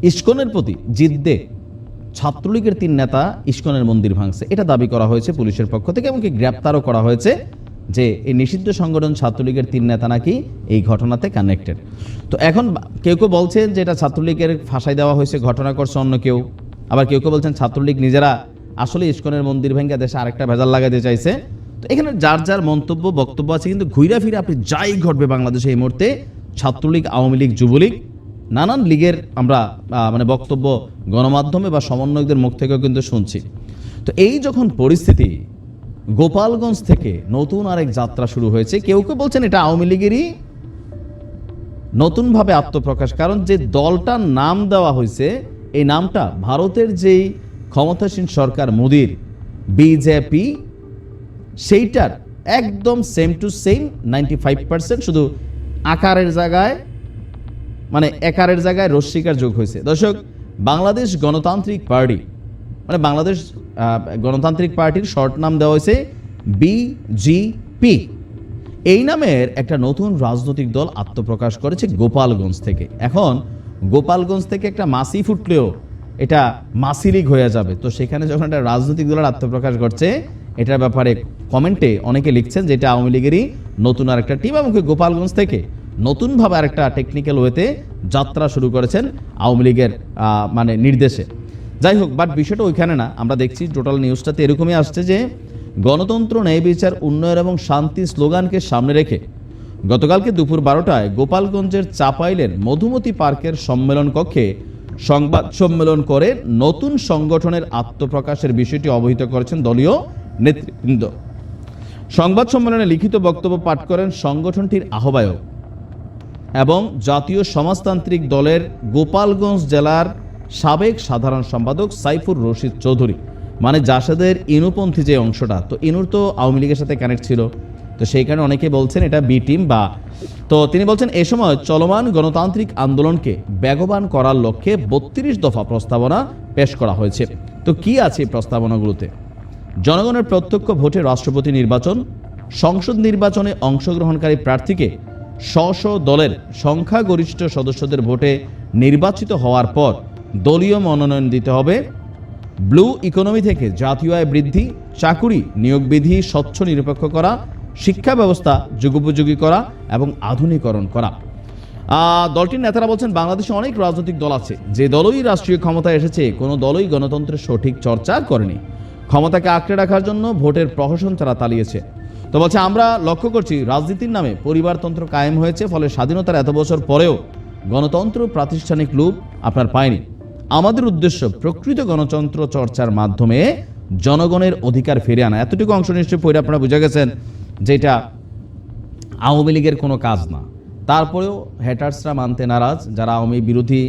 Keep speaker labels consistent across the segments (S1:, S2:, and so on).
S1: ইস্কনের প্রতি জিদ্দে ছাত্রলীগের 3 নেতা ইস্কনের মন্দির ভাঙছে, এটা দাবি করা হয়েছে পুলিশের পক্ষ থেকে, এমনকি গ্রেপ্তারও করা হয়েছে যে এই নিষিদ্ধ সংগঠন ছাত্রলীগের 3 নেতা নাকি এই ঘটনাতে কানেক্টেড। তো এখন কেউ কেউ বলছেন যে এটা ছাত্রলীগের ফাঁসাই দেওয়া হয়েছে, ঘটনা করছে অন্য কেউ, আবার কেউ কেউ বলছেন ছাত্রলীগ নিজেরা আসলে ইস্কনের মন্দির ভেঙে দেশে আরেকটা ভেজাল লাগাতে চাইছে। তো এখানে যার যার মন্তব্য বক্তব্য আছে, কিন্তু ঘুরে ফিরে আপনি যাই ঘটবে বাংলাদেশে এই মুহূর্তে ছাত্রলীগ, আওয়ামী লীগ, যুবলীগ, নানান লীগের আমরা বক্তব্য গণমাধ্যমে বা সমন্বয়কদের মুখ থেকেও কিন্তু শুনছি। তো এই যখন পরিস্থিতি, গোপালগঞ্জ থেকে নতুন আরেক যাত্রা শুরু হয়েছে। কেউ কেউ বলছেন এটা আওয়ামী লীগেরই নতুনভাবে আত্মপ্রকাশ, কারণ যে দলটার নাম দেওয়া হয়েছে এই নামটা ভারতের যেই ক্ষমতাসীন সরকার মোদির বিজেপি, সেইটার একদম সেম টু সেম 95%, শুধু আকারের জায়গায় মানে একারের জায়গায় রস্বীকার যোগ হয়েছে। দর্শক, বাংলাদেশ গণতান্ত্রিক পার্টি মানে বাংলাদেশ গণতান্ত্রিক পার্টির শর্ট নাম দেওয়া হয়েছে বিজিপি। এই নামের একটা নতুন রাজনৈতিক দল আত্মপ্রকাশ করেছে গোপালগঞ্জ থেকে। এখন গোপালগঞ্জ থেকে একটা মাসি ফুটলেও এটা মাসি লীগ হয়ে যাবে। তো সেখানে যখন একটা রাজনৈতিক দলের আত্মপ্রকাশ করছে, এটার ব্যাপারে কমেন্টে অনেকে লিখছেন যে এটা আওয়ামী লীগেরই নতুন আরেকটা টিম, এবং গোপালগঞ্জ থেকে নতুনভাবে আরেকটা টেকনিক্যাল ওয়েতে যাত্রা শুরু করেছেন আওয়ামী লীগের মানে নির্দেশে। যাই হোক, বাট বিষয়টা ওইখানে না, আমরা দেখছি টোটাল নিউজটাতে এরকমই আসছে যে গণতন্ত্র, ন্যায় বিচার, উন্নয়ন এবং শান্তি স্লোগানকে সামনে রেখে গতকালকে দুপুর 12টায় গোপালগঞ্জের চাপাইলের মধুমতি পার্কের সম্মেলন কক্ষে সংবাদ সম্মেলন করে নতুন সংগঠনের আত্মপ্রকাশের বিষয়টি অবহিত করেছেন দলীয় নেতৃবৃন্দ। সংবাদ সম্মেলনে লিখিত বক্তব্য পাঠ করেন সংগঠনটির আহ্বায়ক এবং জাতীয় সমাজতান্ত্রিক দলের গোপালগঞ্জ জেলার সাবেক সাধারণ সম্পাদক সাইফুর রশিদ চৌধুরী। মানে জাসদের ইনুপন্থী যে অংশটা, তো ইনুর তো আওয়ামী লীগের সাথে কানেক্ট ছিল, তো সেই কারণে অনেকে বলছেন এটা বি টিম বা। তো তিনি বলছেন এ সময় চলমান গণতান্ত্রিক আন্দোলনকে বেগবান করার লক্ষ্যে 32 দফা প্রস্তাবনা পেশ করা হয়েছে। তো কি আছে প্রস্তাবনাগুলোতে? জনগণের প্রত্যক্ষ ভোটে রাষ্ট্রপতি নির্বাচন, সংসদ নির্বাচনে অংশগ্রহণকারী প্রার্থীকে স্ব দলের সংখ্যাগরিষ্ঠ সদস্যদের ভোটে নির্বাচিত হওয়ার পর দলীয় মনোনয়ন দিতে হবে, ব্লু ইকোনমি থেকে জাতীয় আয় বৃদ্ধি, চাকুরি নিয়োগ বিধি স্বচ্ছ নিরপেক্ষ করা, শিক্ষা ব্যবস্থা যুগোপযোগী করা এবং আধুনিকরণ করা। দলটির নেতারা বলছেন বাংলাদেশে অনেক রাজনৈতিক দল আছে, যে দলই রাষ্ট্রীয় ক্ষমতায় এসেছে কোনো দলই গণতন্ত্রের সঠিক চর্চা করেনি, ক্ষমতাকে আঁকড়ে রাখার জন্য ভোটের প্রহসন তারা চালিয়েছে। তো বলছে আমরা লক্ষ্য করছি রাজনীতির নামে পরিবারতন্ত্র কায়েম হয়েছে, ফলে স্বাধীনতার এত বছর পরেও গণতন্ত্র প্রাতিষ্ঠানিক রূপ আপনার পায়নি। আমাদের উদ্দেশ্য প্রকৃত গণতন্ত্র চর্চার মাধ্যমে জনগণের অধিকার ফিরে আনা। এতটুকু অংশ নিশ্চয়ই পড়ে আপনারা বুঝে গেছেন যেটা আওয়ামী লীগের কোনো কাজ না। তারপরেও হ্যাটার্সরা মানতে নারাজ, যারা আওয়ামী বিরোধী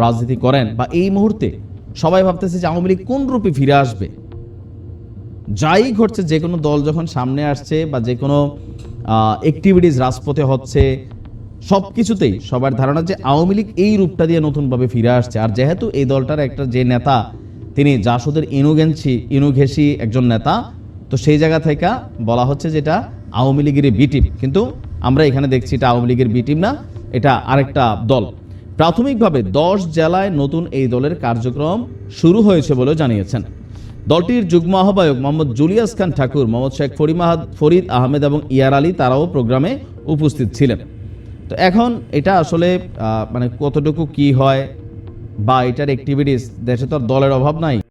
S1: রাজনীতি করেন, বা এই মুহূর্তে সবাই ভাবতেছে যে আওয়ামী লীগ কোন রূপে ফিরে আসবে। যাই ঘটছে, যে কোনো দল যখন সামনে আসছে বা যে কোনো অ্যাক্টিভিটিস রাজপথে হচ্ছে, সব কিছুতেই সবার ধারণা যে আওয়ামী লীগ এই রূপটা দিয়ে নতুনভাবে ফিরে আসছে। আর যেহেতু এই দলটার একটা যে নেতা, তিনি জাসদের ইনুঘেসি একজন নেতা, তো সেই জায়গা থেকে বলা হচ্ছে যেটা আওয়ামী লীগের বি টিম। কিন্তু আমরা এখানে দেখছি এটা আওয়ামী লীগের বি টিম না, এটা আরেকটা দল। প্রাথমিকভাবে 10 জেলায় নতুন এই দলের কার্যক্রম শুরু হয়েছে বলে জানিয়েছেন দলটির যুগ্ম আহ্বায়ক মোহাম্মদ জুলিয়াস খান ঠাকুর, মোহাম্মদ শেখ ফরিদ আহমেদ এবং ইয়ার আলী, তারাও প্রোগ্রামে উপস্থিত ছিলেন। তো এখন এটা আসলে মানে কতটুকু কি হয় বা এটার অ্যাক্টিভিটিস, দেশে তো দলের অভাব নাই।